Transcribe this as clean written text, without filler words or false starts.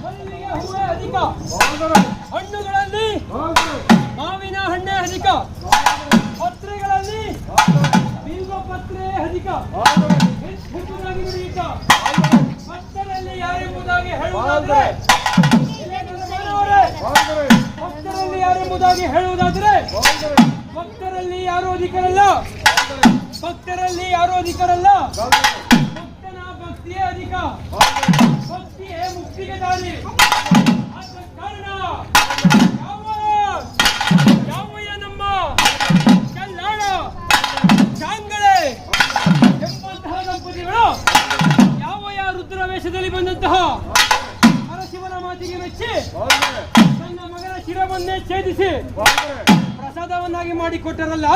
ಮಲ್ಲಿಗೆ ಹೂವೇ ಅಧಿಕ, ಹಣ್ಣುಗಳಲ್ಲಿ ಮಾವಿನ ಹಣ್ಣೆ ಅಧಿಕ, ಪತ್ರೆಗಳಲ್ಲಿ ಬಿಲ್ವ ಪತ್ರೆ ಅಧಿಕ, ಹೆಚ್ಚುದಾಗಿ ನುಡಿಯಿತ. ಭಕ್ತರಲ್ಲಿ ಯಾರೆಂಬುದಾಗಿ ಹೇಳುವುದಾದರೆ ಭಕ್ತರಲ್ಲಿ ಯಾರು ಅಧಿಕರಲ್ಲ, ಭಕ್ತರಲ್ಲಿ ಯಾರು ಅಧಿಕರಲ್ಲ. ಭಕ್ತನ ಭಕ್ತಿಯೇ ಅಧಿಕ, ಭಕ್ತಿಯೇ ಮುಕ್ತಿಗೆ ದಾರಿ. ಆದ ಕಾರಣ ಯಾವಯ್ಯ ನಮ್ಮ ಕಲ್ಲಾಣ ಚಾಂಗಳೆ ಎಂಬಂತಹ ದಂಪತಿಗಳು ಯಾವಯ್ಯ ರುದ್ರವೇಷದಲ್ಲಿ ಬಂದಂತಹ ಪರಶಿವನ ಮಾತಿಗೆ ಮೆಚ್ಚಿ ತನ್ನ ಮಗನ ಶಿರವನ್ನೇ ಛೇದಿಸಿ ಪ್ರಸಾದವನ್ನಾಗಿ ಮಾಡಿಕೊಟ್ಟರಲ್ಲ.